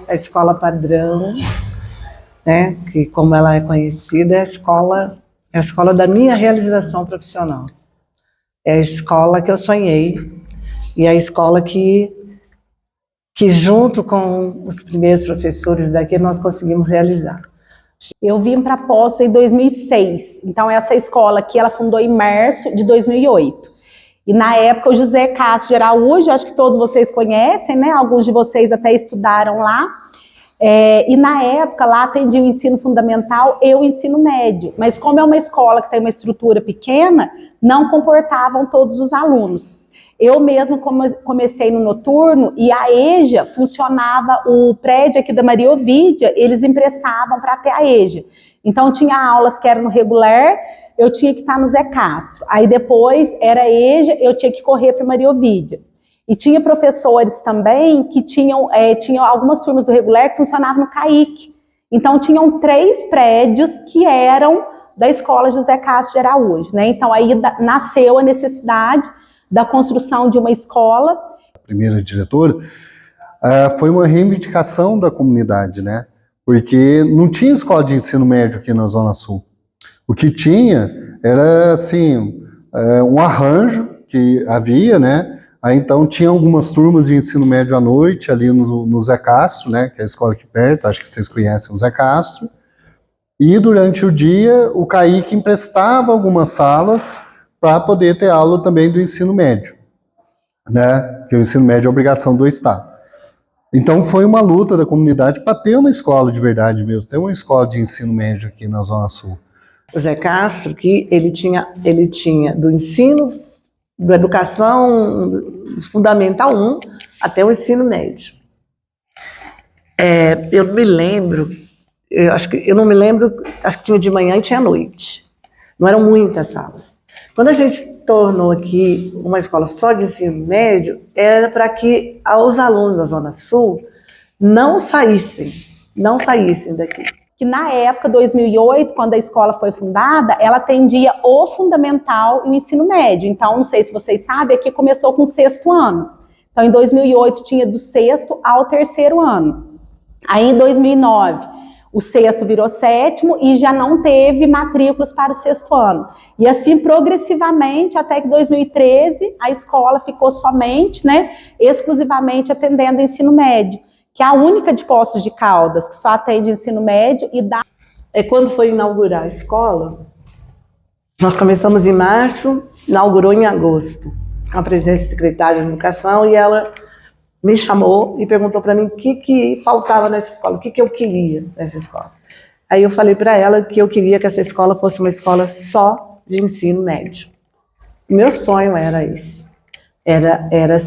a escola padrão, né, que como ela é conhecida, é a escola da minha realização profissional. É a escola que eu sonhei e a escola que junto com os primeiros professores daqui nós conseguimos realizar. Eu vim para Poços em 2006, então essa escola aqui ela fundou em março de 2008. E na época o José Castro de Araújo, acho que todos vocês conhecem, né? Alguns de vocês até estudaram lá. E na época lá atendia o ensino fundamental e o ensino médio, mas como é uma escola que tem uma estrutura pequena, não comportavam todos os alunos. Eu mesmo comecei no noturno e a EJA funcionava, o prédio aqui da Maria Ovídia, eles emprestavam para ter a EJA. Então tinha aulas que eram no regular, eu tinha que estar no Zé Castro. Aí depois era EJA, eu tinha que correr para Maria Ovídia. E tinha professores também que tinham algumas turmas do regular que funcionavam no CAIC. Então tinham 3 prédios que eram da escola José Castro de Araújo, né? Então aí nasceu a necessidade da construção de uma escola. A primeira diretora foi uma reivindicação da comunidade, né? Porque não tinha escola de ensino médio aqui na Zona Sul. O que tinha era, assim, um arranjo que havia, né? Aí, então, tinha algumas turmas de ensino médio à noite, ali no Zé Castro, né? Que é a escola aqui perto, acho que vocês conhecem o Zé Castro. E, durante o dia, o CAIC emprestava algumas salas para poder ter aula também do ensino médio, né? Porque o ensino médio é obrigação do Estado. Então foi uma luta da comunidade para ter uma escola de verdade mesmo, ter uma escola de ensino médio aqui na Zona Sul. O Zé Castro, que ele tinha do ensino, da educação fundamental 1 até o ensino médio. Eu me lembro, acho que tinha de manhã e tinha à noite. Não eram muitas salas. Quando a gente tornou aqui uma escola só de ensino médio, era para que os alunos da Zona Sul não saíssem daqui. Que na época, 2008, quando a escola foi fundada, ela atendia o fundamental e o ensino médio. Então, não sei se vocês sabem, aqui começou com o 6º ano. Então, em 2008, tinha do 6º ao 3º ano. Aí, em 2009... o 6º virou 7º e já não teve matrículas para o 6º ano. E assim, progressivamente, até que 2013, a escola ficou somente, né, exclusivamente atendendo o ensino médio, que é a única de Poços de Caldas, que só atende ensino médio e dá... Quando foi inaugurar a escola, nós começamos em março, inaugurou em agosto, com a presença da secretária de Educação, e ela me chamou e perguntou para mim o que faltava nessa escola, o que eu queria nessa escola. Aí eu falei para ela que eu queria que essa escola fosse uma escola só de ensino médio. Meu sonho era esse, era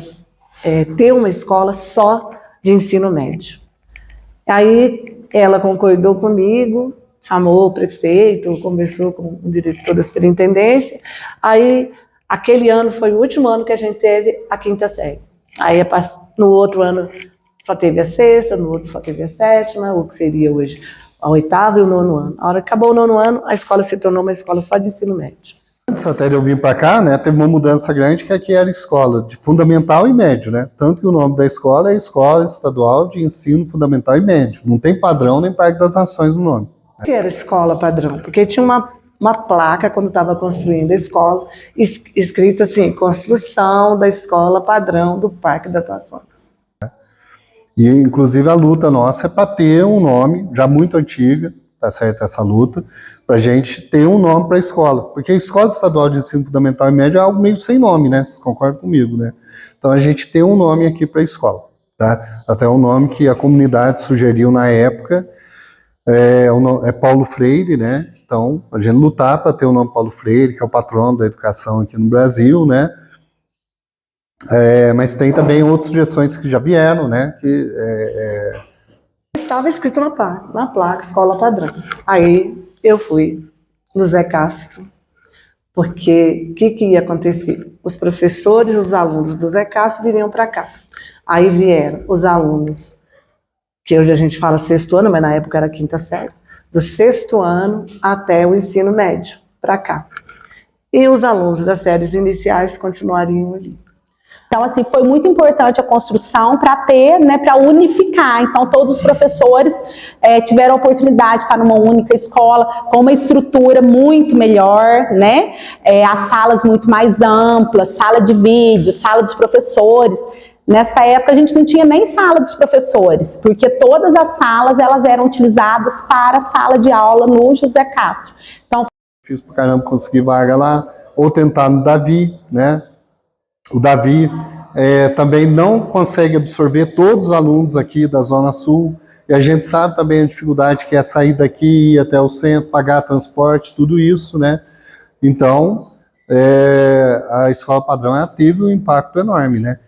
ter uma escola só de ensino médio. Aí ela concordou comigo, chamou o prefeito, conversou com o diretor da superintendência. Aí aquele ano foi o último ano que a gente teve a 5ª série. Aí no outro ano só teve a 6ª, no outro só teve a 7ª, o que seria hoje a 8º e o 9º ano. A hora que acabou o 9º ano, a escola se tornou uma escola só de ensino médio. Antes até de eu vir para cá, né, teve uma mudança grande que aqui era escola de fundamental e médio, né? Tanto que o nome da escola é Escola Estadual de Ensino Fundamental e Médio. Não tem padrão nem Parque das Nações no nome. O que era escola padrão? Porque tinha uma placa, quando estava construindo a escola, escrito assim, construção da escola padrão do Parque das Nações. E, inclusive, a luta nossa é para ter um nome, já muito antiga, tá certo essa luta, para a gente ter um nome para a escola. Porque a Escola Estadual de Ensino Fundamental e Médio é algo meio sem nome, né? Vocês concordam comigo, né? Então, a gente tem um nome aqui para a escola, tá? Até um nome que a comunidade sugeriu na época, é Paulo Freire, né? Então, a gente lutar para ter o nome Paulo Freire, que é o patrono da educação aqui no Brasil, né? Mas tem também outras sugestões que já vieram, né? Estava escrito na placa, escola padrão. Aí eu fui no Zé Castro, porque o que ia acontecer? Os professores, os alunos do Zé Castro viriam para cá. Aí vieram os alunos, que hoje a gente fala 6º ano, mas na época era 5ª série, do 6º ano até o ensino médio, para cá. E os alunos das séries iniciais continuariam ali. Então, assim, foi muito importante a construção para ter, né, para unificar. Então, todos os professores tiveram a oportunidade de estar numa única escola, com uma estrutura muito melhor, né? As salas muito mais amplas, sala de vídeo, sala dos professores. Nessa época, a gente não tinha nem sala dos professores, porque todas as salas elas eram utilizadas para a sala de aula no José Castro. Então, fiz pra caramba conseguir vaga lá, ou tentar no Davi, né? O Davi também não consegue absorver todos os alunos aqui da Zona Sul, e a gente sabe também a dificuldade que é sair daqui, ir até o centro, pagar transporte, tudo isso, né? Então, a escola padrão teve um impacto enorme, né?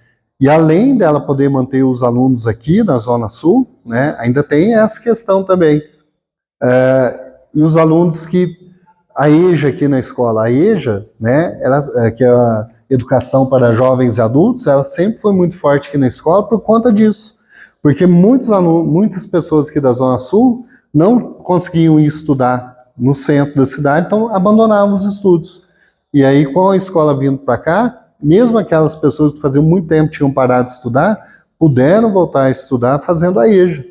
E além dela poder manter os alunos aqui na Zona Sul, né, ainda tem essa questão também. E os alunos que a EJA aqui na escola, a EJA, né, que é a Educação para Jovens e Adultos, ela sempre foi muito forte aqui na escola por conta disso. Porque muitas pessoas aqui da Zona Sul não conseguiam ir estudar no centro da cidade, então abandonavam os estudos. E aí, com a escola vindo para cá, mesmo aquelas pessoas que faziam muito tempo tinham parado de estudar, puderam voltar a estudar fazendo a EJA.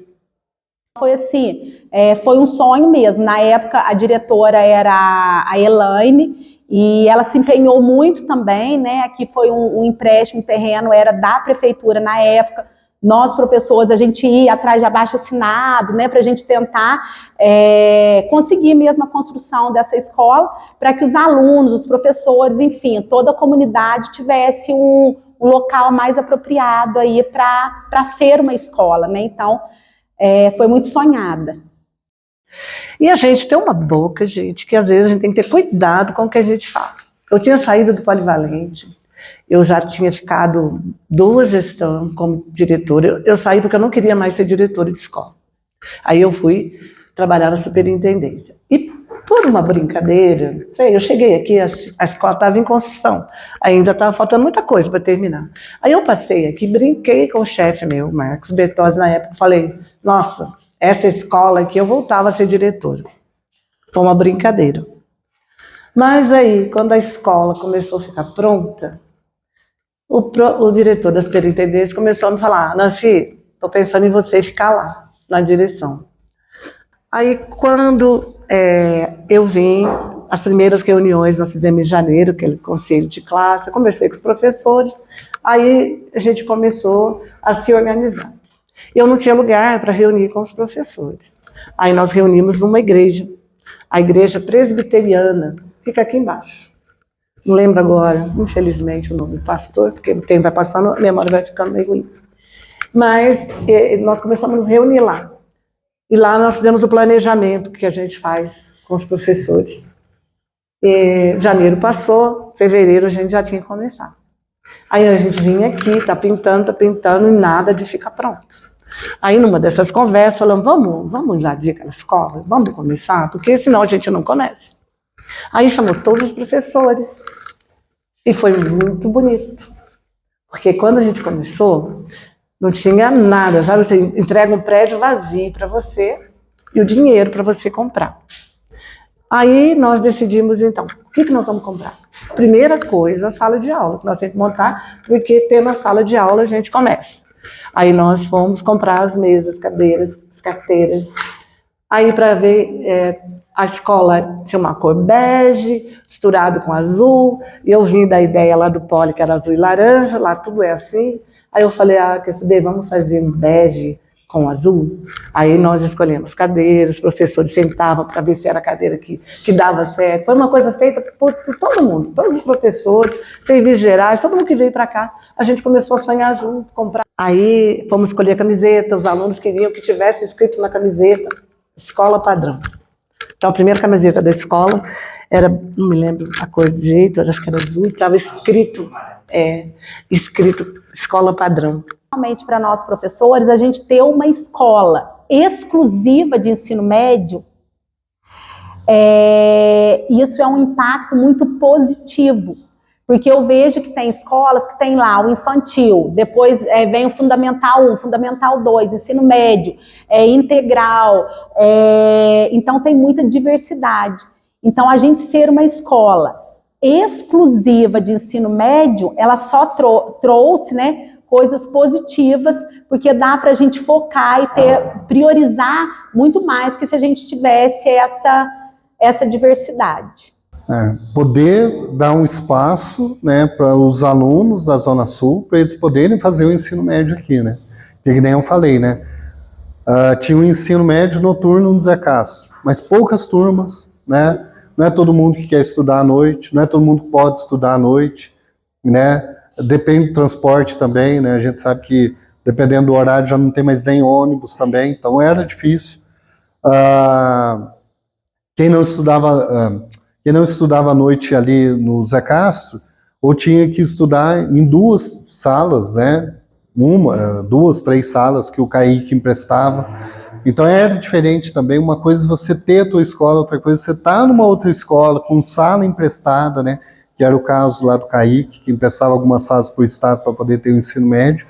Foi assim, foi um sonho mesmo. Na época, a diretora era a Elaine, e ela se empenhou muito também, né? Aqui foi um empréstimo, terreno era da prefeitura na época. Nós, professores, a gente ia atrás de abaixo-assinado, né? Para a gente tentar conseguir mesmo a construção dessa escola, para que os alunos, os professores, enfim, toda a comunidade tivesse um local mais apropriado aí para ser uma escola, né? Então, foi muito sonhada. E a gente tem uma boca, gente, que às vezes a gente tem que ter cuidado com o que a gente fala. Eu tinha saído do Polivalente, eu já tinha ficado 2 gestões como diretora. Eu saí porque eu não queria mais ser diretora de escola. Aí eu fui trabalhar na superintendência. E por uma brincadeira, eu cheguei aqui, a escola estava em construção, ainda estava faltando muita coisa para terminar. Aí eu passei aqui, brinquei com o chefe meu, Marcos Bertozzi, na época, falei, nossa, essa escola aqui eu voltava a ser diretora. Foi uma brincadeira. Mas aí, quando a escola começou a ficar pronta, o diretor da superintendência começou a me falar, Nancy, estou pensando em você ficar lá, na direção. Aí, quando eu vim, as primeiras reuniões nós fizemos em janeiro, aquele conselho de classe, eu conversei com os professores, aí a gente começou a se organizar. Eu não tinha lugar para reunir com os professores. Aí nós reunimos numa igreja, a igreja presbiteriana, fica aqui embaixo. Não lembro agora, infelizmente, o nome do pastor, porque o tempo vai passando, a memória vai ficando meio ruim. Mas nós começamos a nos reunir lá. E lá nós fizemos o planejamento que a gente faz com os professores. Janeiro passou, fevereiro a gente já tinha que começar. Aí a gente vinha aqui, tá pintando, e nada de ficar pronto. Aí numa dessas conversas, falamos, vamos invadir aquela escola, vamos começar, porque senão a gente não começa. Aí chamou todos os professores, e foi muito bonito. Porque quando a gente começou, não tinha nada, sabe? Você entrega um prédio vazio para você e o dinheiro para você comprar. Aí nós decidimos, então, o que nós vamos comprar? Primeira coisa, a sala de aula, que nós temos que montar, porque tendo a sala de aula a gente começa. Aí nós fomos comprar as mesas, cadeiras, as carteiras. Aí para ver, a escola tinha uma cor bege, misturado com azul, e eu vim da ideia lá do Poli, que era azul e laranja, lá tudo é assim. Aí eu falei, quer saber, vamos fazer um bege com azul? Aí nós escolhemos cadeiras, os professores sentavam para ver se era a cadeira que dava certo. Foi uma coisa feita por todo mundo, todos os professores, serviços gerais, todo mundo que veio para cá. A gente começou a sonhar junto, comprar. Aí fomos escolher a camiseta, os alunos queriam que tivesse escrito na camiseta, escola padrão. Então a primeira camiseta da escola era, não me lembro a cor de jeito, acho que era azul, estava escrito escola padrão. Realmente para nós professores, a gente ter uma escola exclusiva de ensino médio, isso é um impacto muito positivo, porque eu vejo que tem escolas que tem lá o infantil, depois vem o Fundamental 1, Fundamental 2, ensino médio, integral, então tem muita diversidade. Então a gente ser uma escola exclusiva de ensino médio, ela só trouxe, né, coisas positivas, porque dá para a gente focar e priorizar muito mais que se a gente tivesse essa diversidade. Poder dar um espaço, né, para os alunos da Zona Sul, para eles poderem fazer o ensino médio aqui, né? Porque nem eu falei, né? Tinha um ensino médio noturno no José Castro, mas poucas turmas, né? Não é todo mundo que quer estudar à noite, não é todo mundo que pode estudar à noite, né? Depende do transporte também, né? A gente sabe que dependendo do horário já não tem mais nem ônibus também, então era difícil. Quem não estudava à noite ali no Zé Castro, ou tinha que estudar em duas salas, né? Duas, três salas que o Kaique emprestava. Então era diferente também. Uma coisa é você ter a tua escola, outra coisa é você estar numa outra escola com sala emprestada, né? Que era o caso lá do Kaique, que emprestava algumas salas para o Estado para poder ter o ensino médio.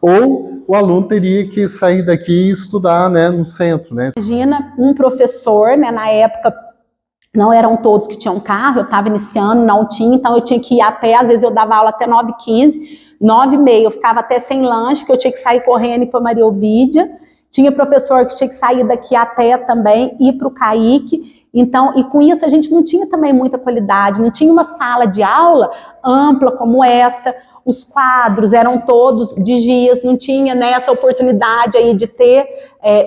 Ou o aluno teria que sair daqui e estudar, né, no centro, né? Imagina um professor, né, na época não eram todos que tinham carro, eu estava iniciando, não tinha, então eu tinha que ir a pé, às vezes eu dava aula até 9h15, 9h30 eu ficava até sem lanche, porque eu tinha que sair correndo e ir para Maria Ovídia. Tinha professor que tinha que sair daqui a pé também, ir para o Kaique. Então, e com isso a gente não tinha também muita qualidade, não tinha uma sala de aula ampla como essa, os quadros eram todos de giz, não tinha, né, essa oportunidade aí de ter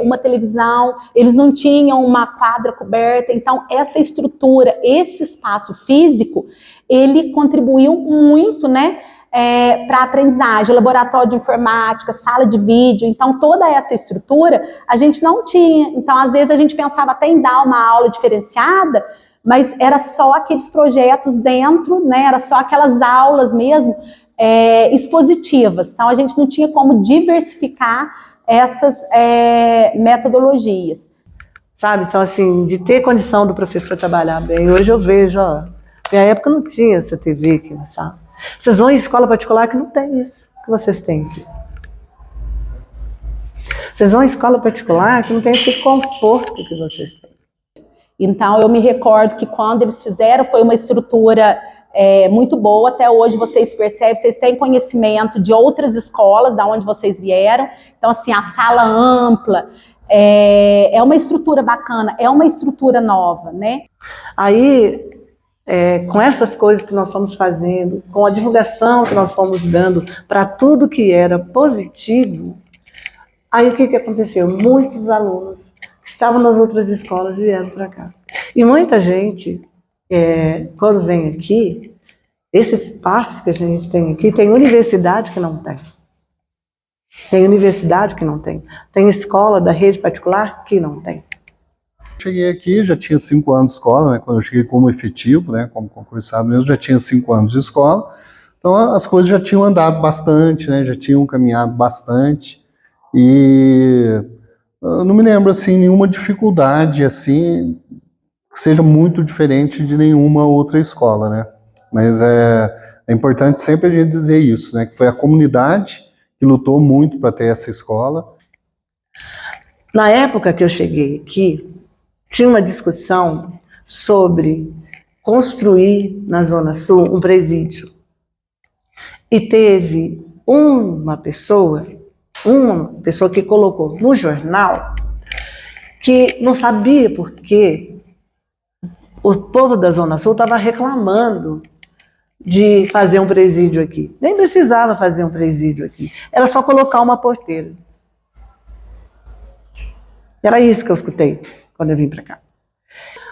uma televisão, eles não tinham uma quadra coberta, então essa estrutura, esse espaço físico, ele contribuiu muito, né, para a aprendizagem, laboratório de informática, sala de vídeo, então toda essa estrutura a gente não tinha, então às vezes a gente pensava até em dar uma aula diferenciada, mas era só aqueles projetos dentro, né, era só aquelas aulas mesmo, expositivas, então a gente não tinha como diversificar essas metodologias. Sabe, então assim, de ter condição do professor trabalhar bem, hoje eu vejo, ó, na minha época não tinha essa TV aqui, sabe? Vocês vão em escola particular que não tem isso que vocês têm aqui. Vocês vão em escola particular que não tem esse conforto que vocês têm. Então eu me recordo que quando eles fizeram foi uma estrutura muito boa, até hoje vocês percebem, vocês têm conhecimento de outras escolas, da onde vocês vieram, então assim, a sala ampla, é uma estrutura bacana, é uma estrutura nova, né? Aí, com essas coisas que nós fomos fazendo, com a divulgação que nós fomos dando para tudo que era positivo, aí o que aconteceu? Muitos alunos que estavam nas outras escolas vieram para cá. E muita gente, quando vem aqui, esse espaço que a gente tem aqui, tem universidade que não tem. Tem universidade que não tem. Tem escola da rede particular que não tem. Cheguei aqui, já tinha 5 anos de escola, né? Quando eu cheguei como efetivo, né? Como concursado mesmo, já tinha 5 anos de escola. Então as coisas já tinham andado bastante, né? Já tinham caminhado bastante. E eu não me lembro, assim, nenhuma dificuldade, assim, que seja muito diferente de nenhuma outra escola, né? Mas é importante sempre a gente dizer isso, né? Que foi a comunidade que lutou muito para ter essa escola. Na época que eu cheguei aqui, tinha uma discussão sobre construir na Zona Sul um presídio. E teve uma pessoa que colocou no jornal que não sabia por que o povo da Zona Sul estava reclamando de fazer um presídio aqui. Nem precisava fazer um presídio aqui. Era só colocar uma porteira. Era isso que eu escutei quando eu vim para cá.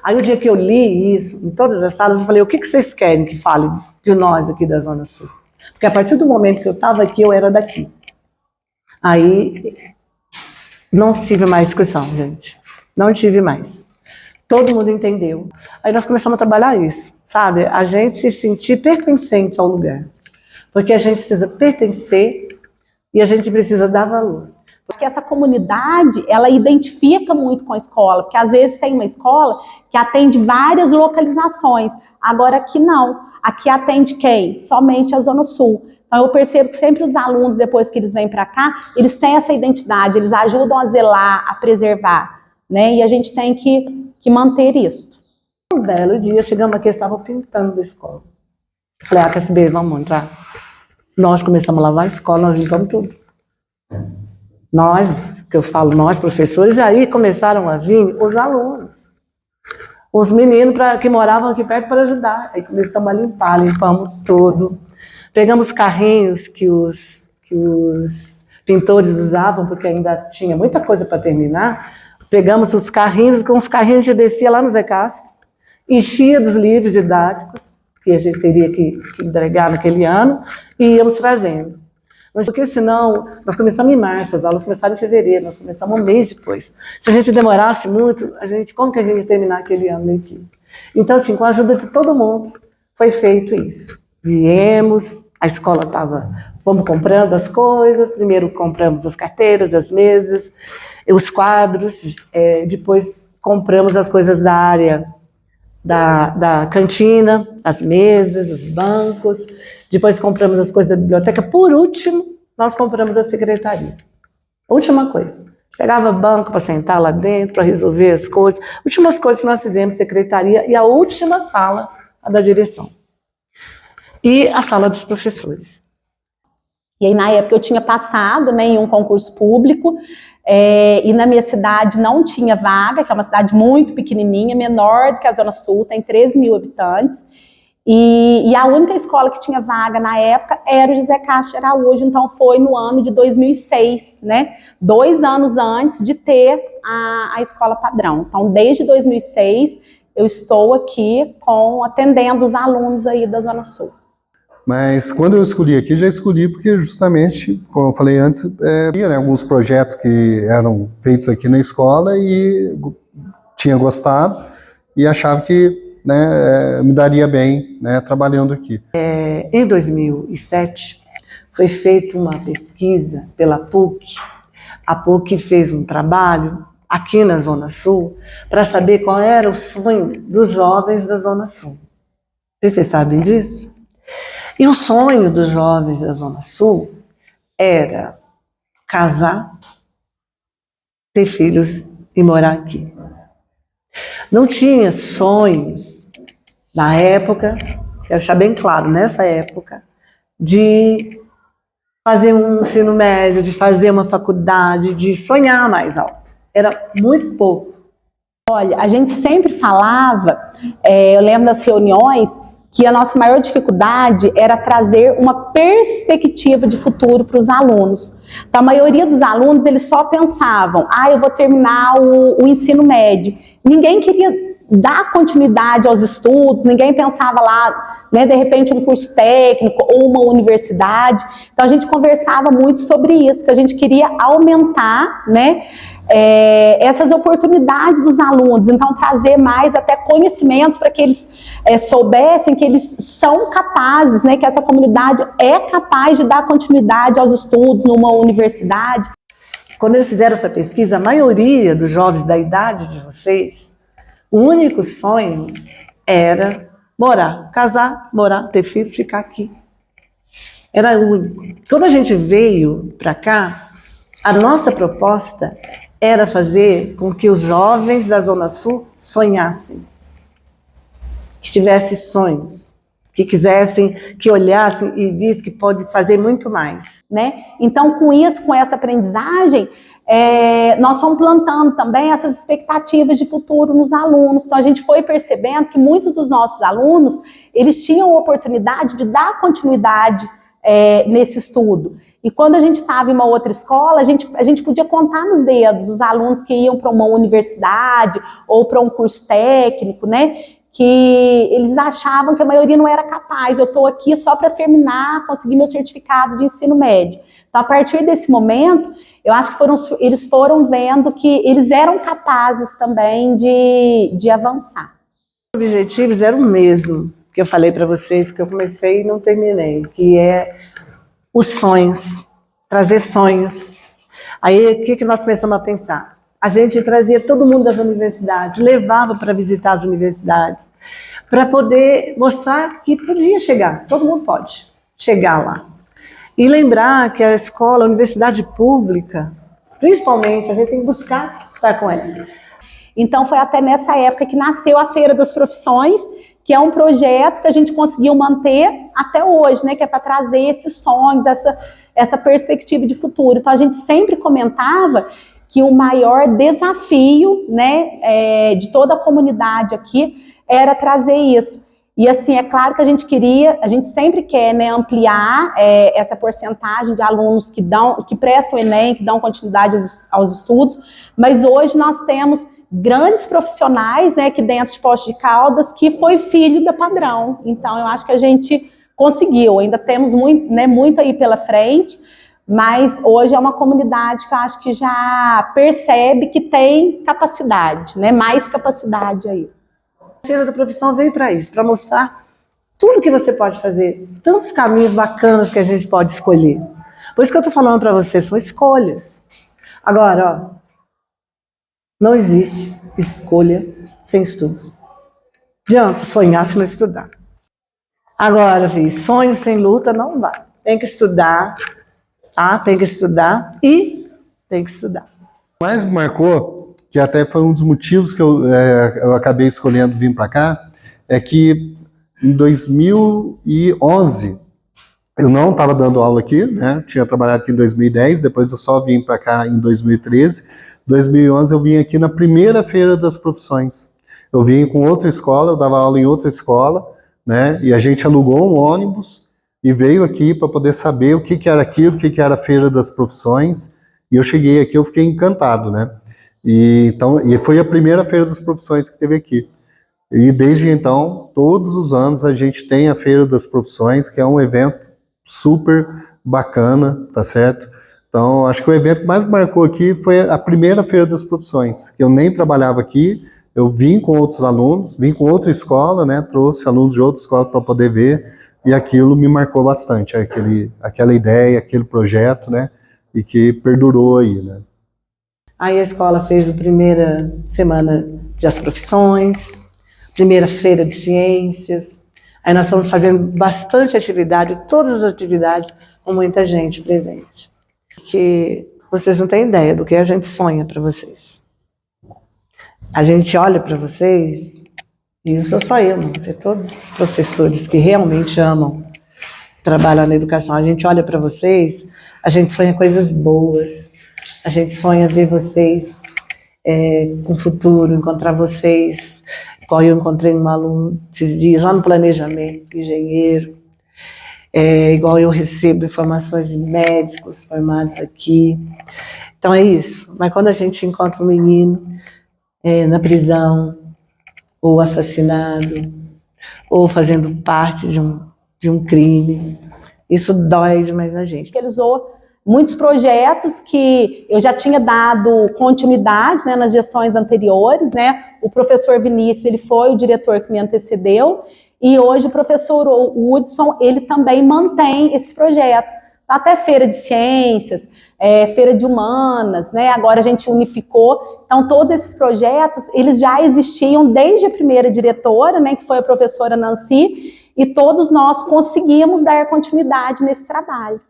Aí o dia que eu li isso, em todas as salas, eu falei, o que vocês querem que fale de nós aqui da Zona Sul? Porque a partir do momento que eu estava aqui, eu era daqui. Aí não tive mais discussão, gente. Não tive mais. Todo mundo entendeu. Aí nós começamos a trabalhar isso, sabe? A gente se sentir pertencente ao lugar. Porque a gente precisa pertencer e a gente precisa dar valor. Porque essa comunidade, ela identifica muito com a escola, porque às vezes tem uma escola que atende várias localizações, agora aqui não, aqui atende quem? Somente a Zona Sul. Então eu percebo que sempre os alunos, depois que eles vêm para cá, eles têm essa identidade, eles ajudam a zelar, a preservar, né? E a gente tem que manter isso. Um belo dia, chegamos aqui, eles estavam pintando a escola. Falei, quer saber, vamos entrar. Nós começamos a lavar a escola, nós limpamos tudo. Nós, que eu falo, nós professores, e aí começaram a vir os alunos. Os meninos que moravam aqui perto para ajudar. Aí começamos a limpar, limpamos tudo. Pegamos carrinhos que os pintores usavam, porque ainda tinha muita coisa para terminar. Pegamos os carrinhos, com os carrinhos a gente descia lá no Zé Castro, enchia dos livros didáticos, que a gente teria que entregar naquele ano, e íamos trazendo. Porque senão, nós começamos em março, as aulas começaram em fevereiro, nós começamos um mês depois. Se a gente demorasse muito, como que a gente ia terminar aquele ano letivo? Então, assim, com a ajuda de todo mundo, foi feito isso. Viemos, a escola fomos comprando as coisas, primeiro compramos as carteiras, as mesas, os quadros, depois compramos as coisas da área da cantina, as mesas, os bancos, depois compramos as coisas da biblioteca, por último, nós compramos a secretaria. Última coisa. Pegava banco para sentar lá dentro, para resolver as coisas. Últimas coisas que nós fizemos, secretaria, e a última sala, a da direção. E a sala dos professores. E aí, na época, eu tinha passado, né, em um concurso público, e na minha cidade não tinha vaga, que é uma cidade muito pequenininha, menor do que a Zona Sul, tem 13 mil habitantes, e a única escola que tinha vaga na época era o José Castro de Araújo, então foi no ano de 2006, né, 2 anos antes de ter a escola padrão. Então, desde 2006, eu estou aqui atendendo os alunos aí da Zona Sul. Mas quando eu escolhi aqui, já escolhi porque justamente, como eu falei antes, havia alguns projetos que eram feitos aqui na escola e tinha gostado e achava que, né, me daria bem, né, trabalhando aqui. Em 2007, foi feita uma pesquisa pela PUC. A PUC fez um trabalho aqui na Zona Sul para saber qual era o sonho dos jovens da Zona Sul. Vocês sabem disso? E o sonho dos jovens da Zona Sul era casar, ter filhos e morar aqui. Não tinha sonhos, na época, quero deixar bem claro, nessa época, de fazer um ensino médio, de fazer uma faculdade, de sonhar mais alto. Era muito pouco. Olha, a gente sempre falava, eu lembro das reuniões, que a nossa maior dificuldade era trazer uma perspectiva de futuro para os alunos. Então, a maioria dos alunos, eles só pensavam, eu vou terminar o ensino médio. Ninguém queria dar continuidade aos estudos, ninguém pensava lá, né, de repente, um curso técnico ou uma universidade. Então, a gente conversava muito sobre isso, que a gente queria aumentar, né, essas oportunidades dos alunos, então trazer mais até conhecimentos para que eles soubessem que eles são capazes, né, que essa comunidade é capaz de dar continuidade aos estudos numa universidade. Quando eles fizeram essa pesquisa, a maioria dos jovens da idade de vocês, o único sonho era morar, casar, morar, ter filhos, ficar aqui. Era o único. Quando a gente veio para cá, a nossa proposta era fazer com que os jovens da Zona Sul sonhassem, que tivessem sonhos, que quisessem, que olhassem e vissem que pode fazer muito mais. Né? Então, com isso, com essa aprendizagem, nós fomos plantando também essas expectativas de futuro nos alunos. Então, a gente foi percebendo que muitos dos nossos alunos, eles tinham a oportunidade de dar continuidade nesse estudo. E quando a gente estava em uma outra escola, a gente podia contar nos dedos os alunos que iam para uma universidade ou para um curso técnico, né? Que eles achavam que a maioria não era capaz. Eu estou aqui só para terminar, conseguir meu certificado de ensino médio. Então, a partir desse momento, eu acho que eles foram vendo que eles eram capazes também de avançar. Os objetivos eram o mesmo que eu falei para vocês, que eu comecei e não terminei, que é os sonhos, trazer sonhos. Aí, o que nós começamos a pensar? A gente trazia todo mundo das universidades, levava para visitar as universidades, para poder mostrar que podia chegar, todo mundo pode chegar lá. E lembrar que a escola, a universidade pública, principalmente, a gente tem que buscar estar com ela. Então, foi até nessa época que nasceu a Feira das Profissões, que é um projeto que a gente conseguiu manter até hoje, né, que é para trazer esses sonhos, essa perspectiva de futuro. Então, a gente sempre comentava que o maior desafio, né, de toda a comunidade aqui era trazer isso. E assim, é claro que a gente sempre quer, né, ampliar essa porcentagem de alunos que prestam o Enem, que dão continuidade aos estudos, mas hoje nós temos grandes profissionais, né, aqui dentro de Poços de Caldas, que foi filho da Padrão. Então, eu acho que a gente conseguiu, ainda temos muito, né, muito aí pela frente, mas hoje é uma comunidade que eu acho que já percebe que tem capacidade, né, mais capacidade aí. A Feira da Profissão veio para isso, para mostrar tudo que você pode fazer, tantos caminhos bacanas que a gente pode escolher. Por isso que eu estou falando para vocês, são escolhas. Agora, ó, não existe escolha sem estudo. Não adianta sonhar se não estudar. Agora, filho, sonho sem luta não vai. Tem que estudar, tá? Tem que estudar e tem que estudar. O mais me marcou, que até foi um dos motivos que eu acabei escolhendo vir para cá, é que em 2011, eu não estava dando aula aqui, né? Tinha trabalhado aqui em 2010, depois eu só vim para cá em 2013. 2011 eu vim aqui na primeira Feira das Profissões. Eu vim com outra escola, eu dava aula em outra escola, né? E a gente alugou um ônibus e veio aqui para poder saber o que era aquilo, o que era a Feira das Profissões. E eu cheguei aqui, eu fiquei encantado, né? E foi a primeira Feira das Profissões que teve aqui. E desde então, todos os anos a gente tem a Feira das Profissões, que é um evento super bacana, tá certo? Então, acho que o evento que mais me marcou aqui foi a primeira Feira das Profissões, que eu nem trabalhava aqui, eu vim com outros alunos, vim com outra escola, né? Trouxe alunos de outra escola para poder ver, e aquilo me marcou bastante, aquela ideia, aquele projeto, né? E que perdurou aí, né? Aí a escola fez a primeira semana das profissões, primeira feira de ciências. Aí nós estamos fazendo bastante atividade, todas as atividades, com muita gente presente. Que vocês não têm ideia do que a gente sonha para vocês. A gente olha para vocês, e não sou só eu, não, são todos os professores que realmente amam trabalhar na educação. A gente olha para vocês, a gente sonha coisas boas, a gente sonha ver vocês com o futuro, encontrar vocês, igual eu encontrei um aluno esses dias, lá no planejamento, engenheiro, igual eu recebo informações de médicos formados aqui. Então é isso, mas quando a gente encontra um menino na prisão, ou assassinado, ou fazendo parte de um crime, isso dói demais a gente. Realizou muitos projetos que eu já tinha dado continuidade, né, nas gestões anteriores, né? O professor Vinícius, ele foi o diretor que me antecedeu, e hoje o professor Hudson, ele também mantém esses projetos. Até feira de ciências, feira de humanas, né? Agora a gente unificou. Então, todos esses projetos, eles já existiam desde a primeira diretora, né, que foi a professora Nancy, e todos nós conseguimos dar continuidade nesse trabalho.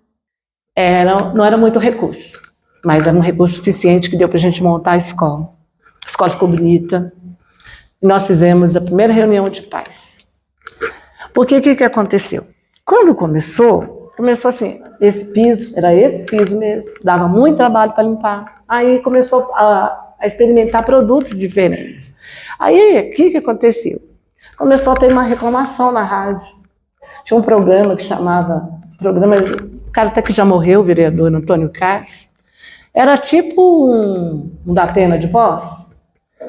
Não era muito recurso, mas era um recurso suficiente que deu para a gente montar a escola. A escola ficou bonita. E nós fizemos a primeira reunião de pais. Porque o que aconteceu? Quando começou assim, era esse piso mesmo, dava muito trabalho para limpar. Aí começou a experimentar produtos diferentes. Aí, o que aconteceu? Começou a ter uma reclamação na rádio. Tinha um programa que chamava, o cara até que já morreu, o vereador Antônio Carlos, era tipo um Datena de voz.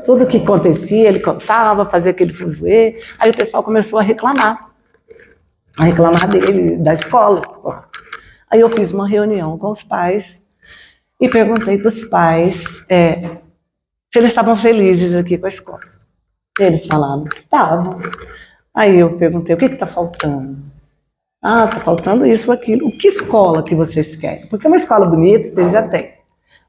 Tudo que acontecia, ele contava, fazia aquele fuzuê. Aí o pessoal começou a reclamar dele, da escola. Aí eu fiz uma reunião com os pais e perguntei para os pais se eles estavam felizes aqui com a escola. Eles falaram que estavam. Aí eu perguntei, o que está faltando? Ah, está faltando isso, aquilo. Que escola que vocês querem? Porque uma escola bonita vocês já têm.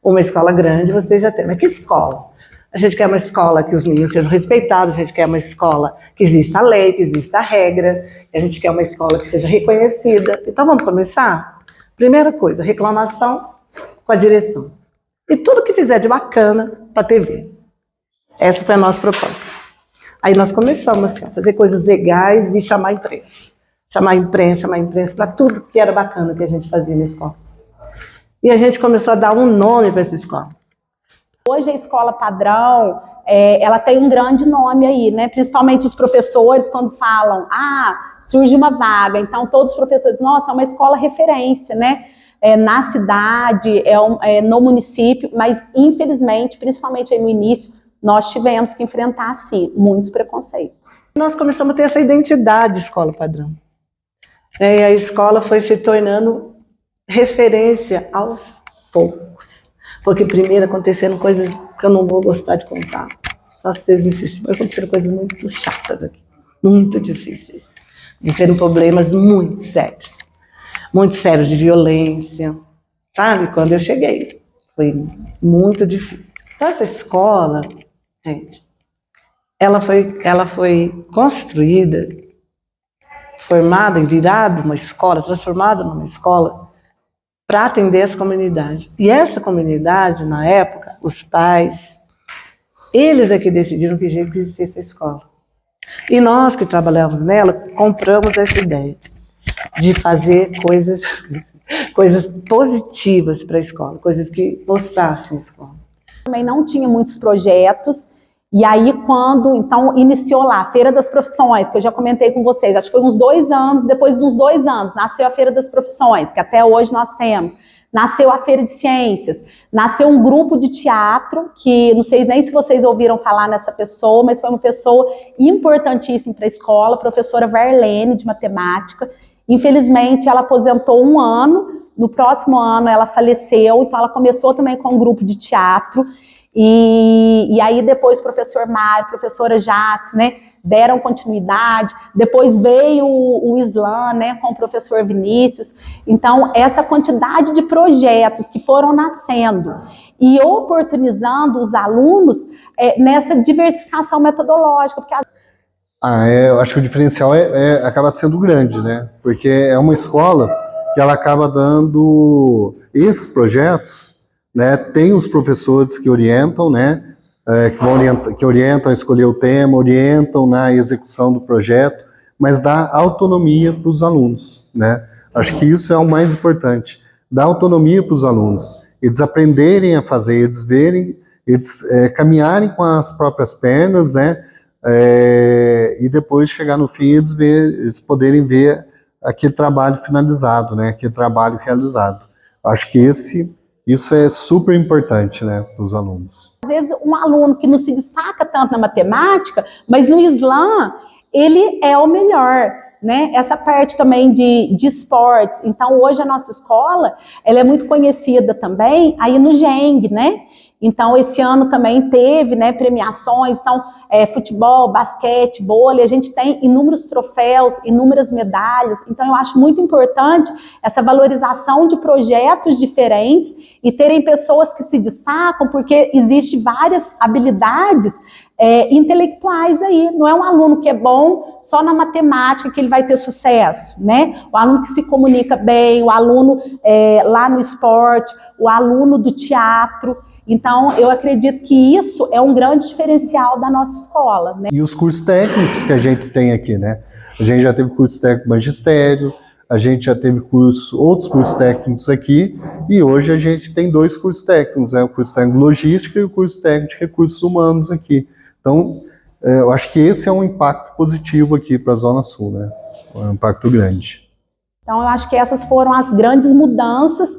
Uma escola grande vocês já têm. Mas que escola? A gente quer uma escola que os meninos sejam respeitados, a gente quer uma escola que exista a lei, que exista a regra, a gente quer uma escola que seja reconhecida. Então vamos começar? Primeira coisa, reclamação com a direção. E tudo que fizer de bacana para a TV. Essa foi a nossa proposta. Aí nós começamos a fazer coisas legais e chamar a imprensa. Chamar a imprensa para tudo que era bacana que a gente fazia na escola. E a gente começou a dar um nome para essa escola. Hoje a Escola Padrão, ela tem um grande nome aí, né? Principalmente os professores, quando falam, surge uma vaga, então todos os professores, nossa, é uma escola referência, né? Na cidade, no município, mas infelizmente, principalmente aí no início, nós tivemos que enfrentar, sim, muitos preconceitos. Nós começamos a ter essa identidade de Escola Padrão. E a escola foi se tornando referência aos poucos. Porque primeiro aconteceram coisas que eu não vou gostar de contar. Só se vocês insistirem, mas aconteceram coisas muito chatas aqui. Muito difíceis. Aconteceram problemas muito sérios. Muito sérios de violência. Sabe? Quando eu cheguei. Foi muito difícil. Então essa escola, gente, ela foi construída, formada e virada uma escola, transformada numa escola, para atender essa comunidade. E essa comunidade, na época, os pais, eles é que decidiram que jeito que existia essa escola. E nós que trabalhávamos nela, compramos essa ideia de fazer coisas positivas para a escola, coisas que mostrassem a escola. Também não tinha muitos projetos, e aí quando, então, iniciou lá a Feira das Profissões, que eu já comentei com vocês, acho que foi uns 2 anos, depois de uns 2 anos, nasceu a Feira das Profissões, que até hoje nós temos, nasceu a Feira de Ciências, nasceu um grupo de teatro, que não sei nem se vocês ouviram falar nessa pessoa, mas foi uma pessoa importantíssima para a escola, a professora Verlene, de matemática. Infelizmente, ela aposentou 1 ano, no próximo ano ela faleceu, então ela começou também com um grupo de teatro, e aí depois o professor Mário, a professora Jace, né, deram continuidade, depois veio o Islam, né, com o professor Vinícius. Então essa quantidade de projetos que foram nascendo e oportunizando os alunos nessa diversificação metodológica, porque eu acho que o diferencial acaba sendo grande, né? Porque é uma escola que ela acaba dando esses projetos, né? Tem os professores que orientam, né? Que orientam a escolher o tema, orientam na execução do projeto, mas dá autonomia para os alunos, né? Acho que isso é o mais importante, dar autonomia para os alunos, eles aprenderem a fazer, eles verem, eles caminharem com as próprias pernas, né? E depois chegar no fim eles poderem ver aquele trabalho finalizado, né? Aquele trabalho realizado. Acho que isso é super importante, né, para os alunos. Às vezes um aluno que não se destaca tanto na matemática, mas no Islam ele é o melhor, né? Essa parte também de esportes. Então hoje a nossa escola ela é muito conhecida também aí no GENG, né? Então esse ano também teve, né, premiações, então futebol, basquete, vôlei, a gente tem inúmeros troféus, inúmeras medalhas, então eu acho muito importante essa valorização de projetos diferentes e terem pessoas que se destacam, porque existe várias habilidades intelectuais aí, não é um aluno que é bom só na matemática que ele vai ter sucesso, né? O aluno que se comunica bem, o aluno lá no esporte, o aluno do teatro. Então, eu acredito que isso é um grande diferencial da nossa escola, né? E os cursos técnicos que a gente tem aqui, né? A gente já teve curso técnico magistério, a gente já teve outros cursos técnicos aqui, e hoje a gente tem 2 cursos técnicos, né? O curso técnico de logística e o curso técnico de recursos humanos aqui. Então, eu acho que esse é um impacto positivo aqui para a Zona Sul, né? Um impacto grande. Então, eu acho que essas foram as grandes mudanças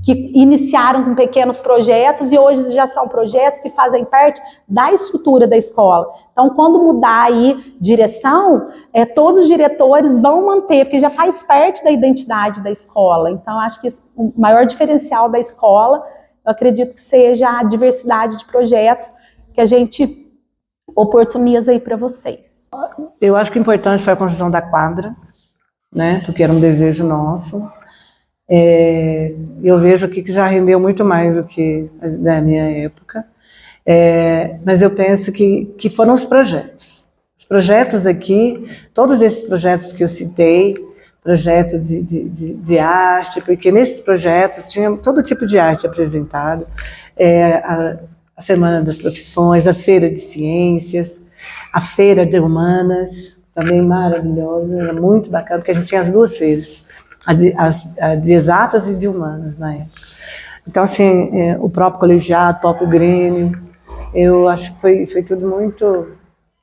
que iniciaram com pequenos projetos e hoje já são projetos que fazem parte da estrutura da escola. Então, quando mudar aí direção, todos os diretores vão manter, porque já faz parte da identidade da escola. Então, acho que o maior diferencial da escola, eu acredito que seja a diversidade de projetos que a gente oportuniza aí para vocês. Eu acho que o importante foi a construção da quadra, né? Porque era um desejo nosso. Eu vejo aqui que já rendeu muito mais do que da minha época, mas eu penso que foram os projetos aqui, todos esses projetos que eu citei, projeto de arte, porque nesses projetos tinha todo tipo de arte apresentado, a Semana das Profissões, a Feira de Ciências, A feira de humanas, também maravilhosa, era muito bacana, porque a gente tinha as duas feiras, a de exatas e de humanas na época. Então, assim, o próprio colegiado, o próprio Grêmio, eu acho que foi tudo muito,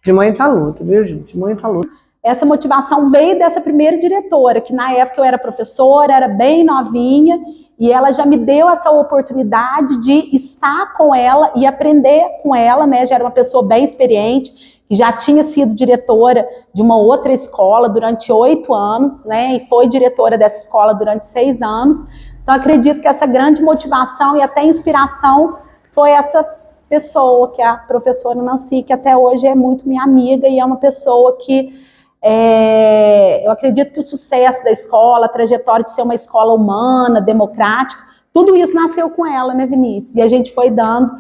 de muita luta, viu, gente? Muita luta. Essa motivação veio dessa primeira diretora, que na época eu era professora, era bem novinha, e ela já me deu essa oportunidade de estar com ela e aprender com ela, né? Já era uma pessoa bem experiente, que já tinha sido diretora de uma outra escola durante 8 anos, né? E foi diretora dessa escola durante 6 anos. Então, acredito que essa grande motivação e até inspiração foi essa pessoa, que é a professora Nancy, que até hoje é muito minha amiga e é uma pessoa que eu acredito que o sucesso da escola, a trajetória de ser uma escola humana, democrática, tudo isso nasceu com ela, né, Vinícius? E a gente foi dando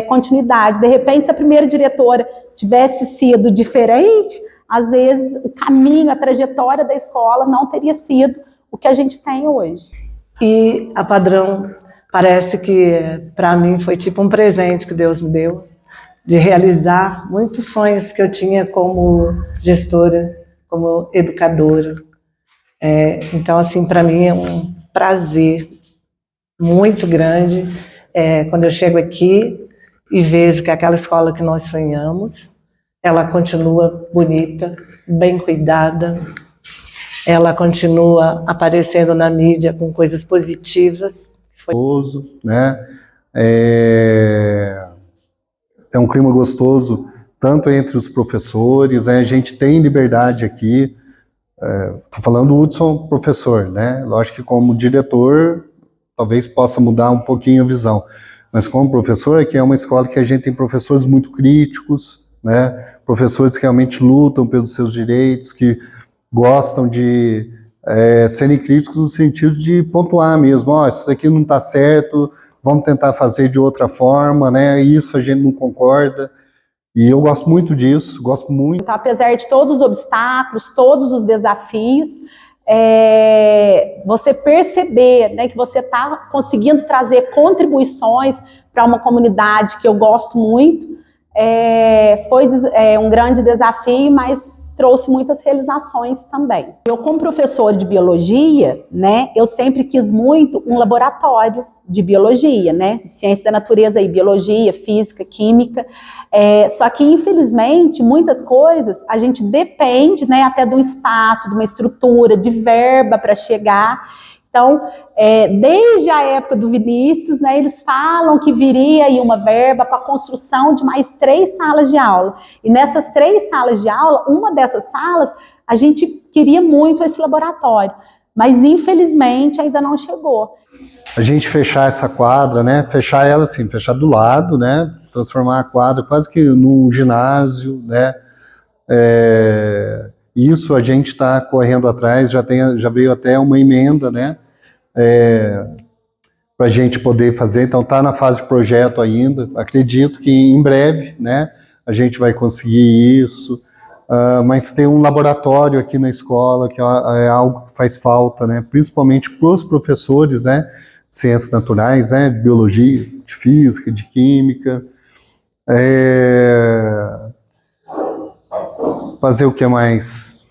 continuidade. De repente, se a primeira diretora tivesse sido diferente, às vezes o caminho, a trajetória da escola não teria sido o que a gente tem hoje. E a Padrão, parece que para mim foi tipo um presente que Deus me deu, de realizar muitos sonhos que eu tinha como gestora, como educadora. Então, assim, para mim é um prazer muito grande quando eu chego aqui e vejo que aquela escola que nós sonhamos, ela continua bonita, bem cuidada, ela continua aparecendo na mídia com coisas positivas. Né? É um clima gostoso, tanto entre os professores, a gente tem liberdade aqui. Estou falando do Hudson, professor, né? Lógico que como diretor, talvez possa mudar um pouquinho a visão, mas como professor, aqui é uma escola que a gente tem professores muito críticos, né? Professores que realmente lutam pelos seus direitos, que gostam de serem críticos no sentido de pontuar mesmo, isso aqui não está certo, vamos tentar fazer de outra forma, né? Isso a gente não concorda. E eu gosto muito disso, gosto muito. Então, apesar de todos os obstáculos, todos os desafios, você perceber, né, que você está conseguindo trazer contribuições para uma comunidade que eu gosto muito, foi um grande desafio, mas trouxe muitas realizações também. Eu, como professora de biologia, né, eu sempre quis muito um laboratório de biologia, né, de ciência da natureza, e biologia, física, química, só que, infelizmente, muitas coisas a gente depende, né, até de um espaço, de uma estrutura, de verba para chegar. Então, desde a época do Vinícius, né, eles falam que viria aí uma verba para a construção de mais 3 salas de aula. E nessas 3 salas de aula, uma dessas salas, a gente queria muito esse laboratório, mas infelizmente ainda não chegou. A gente fechar essa quadra, né, fechar ela assim, fechar do lado, né, transformar a quadra quase que num ginásio, né, isso a gente está correndo atrás, já veio até uma emenda, né, para a gente poder fazer, então está na fase de projeto ainda, acredito que em breve, né, a gente vai conseguir isso, mas tem um laboratório aqui na escola que é algo que faz falta, né, principalmente para os professores, né, de ciências naturais, né, de biologia, de física, de química, fazer o que mais?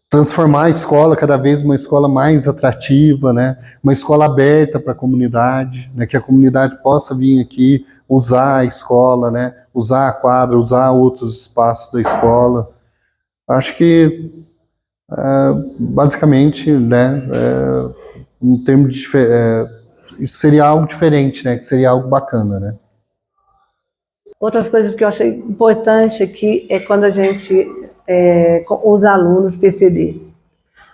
Transformar a escola cada vez uma escola mais atrativa, né? Uma escola aberta para a comunidade, né? Que a comunidade possa vir aqui usar a escola, né? Usar a quadra, usar outros espaços da escola. Acho que basicamente, né? Em termos de isso seria algo diferente, né? Que seria algo bacana, né? Outras coisas que eu achei importante aqui é quando a gente os alunos PCDs,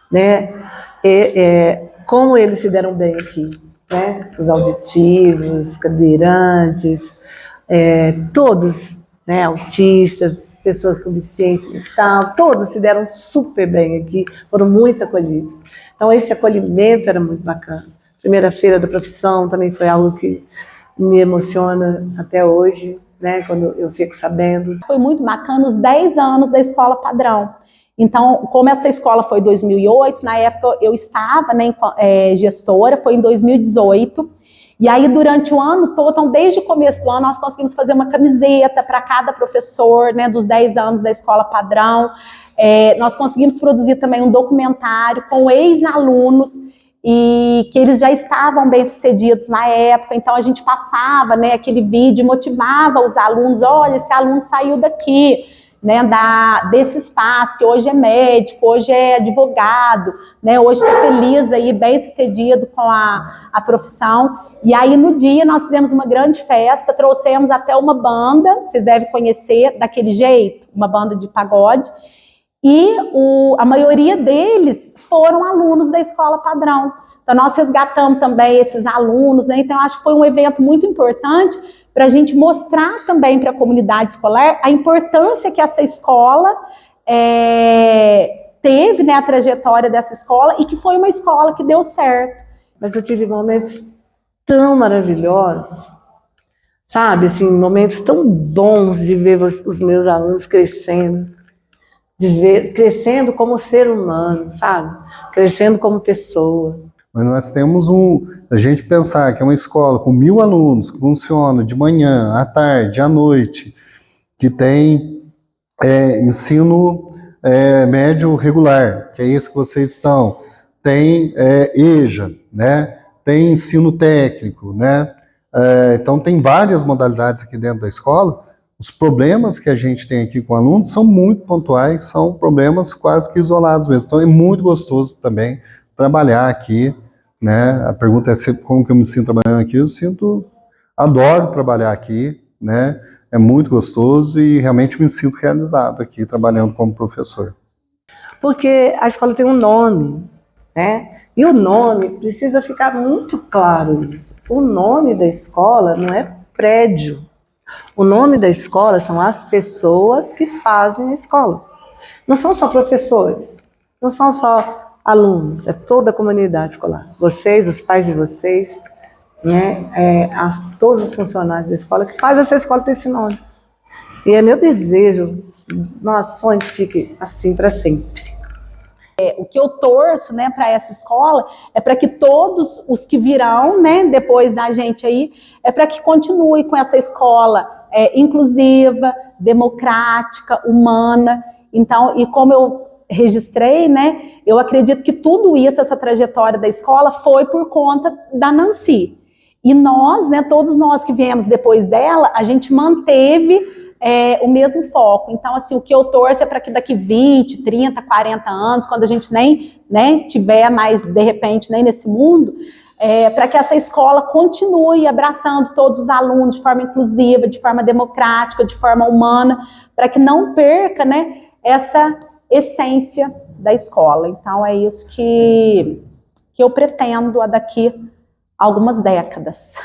né? Como eles se deram bem aqui, né? Os auditivos, cadeirantes, todos, né? Autistas, pessoas com deficiência mental, todos se deram super bem aqui, foram muito acolhidos. Então esse acolhimento era muito bacana. Primeira feira da profissão também foi algo que me emociona até hoje, né, quando eu fico sabendo. Foi muito bacana os 10 anos da Escola Padrão. Então, como essa escola foi em 2008, na época eu estava, né, gestora, foi em 2018, E aí, durante o ano todo, então, desde o começo do ano, nós conseguimos fazer uma camiseta para cada professor, né, dos 10 anos da escola padrão. Nós conseguimos produzir também um documentário com ex-alunos e que eles já estavam bem-sucedidos na época, então a gente passava, né, aquele vídeo, motivava os alunos, olha, esse aluno saiu daqui, né, desse espaço, que hoje é médico, hoje é advogado, né, hoje está feliz aí, bem-sucedido com a profissão. E aí no dia nós fizemos uma grande festa, trouxemos até uma banda, vocês devem conhecer daquele jeito, uma banda de pagode, e a maioria deles foram alunos da escola padrão. Então nós resgatamos também esses alunos, né? Então acho que foi um evento muito importante para a gente mostrar também para a comunidade escolar a importância que essa escola teve, né, a trajetória dessa escola, e que foi uma escola que deu certo. Mas eu tive momentos tão maravilhosos, sabe, assim, momentos tão bons de ver os meus alunos crescendo, crescendo como ser humano, sabe, crescendo como pessoa. Mas nós temos a gente pensar que é uma escola com 1000 alunos, que funciona de manhã, à tarde, à noite, que tem ensino médio regular, que é esse que vocês estão, tem EJA, né? Tem ensino técnico, né? Então tem várias modalidades aqui dentro da escola. Os problemas que a gente tem aqui com alunos são muito pontuais, são problemas quase que isolados mesmo. Então é muito gostoso também trabalhar aqui, né? A pergunta é como que eu me sinto trabalhando aqui. Adoro trabalhar aqui, né? É muito gostoso e realmente me sinto realizado aqui trabalhando como professor. Porque a escola tem um nome, né? E o nome precisa ficar muito claro isso. O nome da escola não é prédio. O nome da escola são as pessoas que fazem a escola. Não são só professores, não são só alunos, é toda a comunidade escolar. Vocês, os pais de vocês, né? Todos os funcionários da escola que fazem essa escola ter esse nome. E é meu desejo, nosso sonho que fique assim para sempre. O que eu torço, né, para essa escola é para que todos os que virão, né, depois da gente aí, é para que continue com essa escola inclusiva, democrática, humana. Então, e como eu registrei, né, eu acredito que tudo isso, essa trajetória da escola, foi por conta da Nancy. E nós, né, todos nós que viemos depois dela, a gente manteve o mesmo foco. Então, assim, o que eu torço é para que daqui 20, 30, 40 anos, quando a gente nem tiver mais, de repente, nem nesse mundo, para que essa escola continue abraçando todos os alunos de forma inclusiva, de forma democrática, de forma humana, para que não perca, né, essa essência da escola. Então, é isso que eu pretendo daqui a algumas décadas.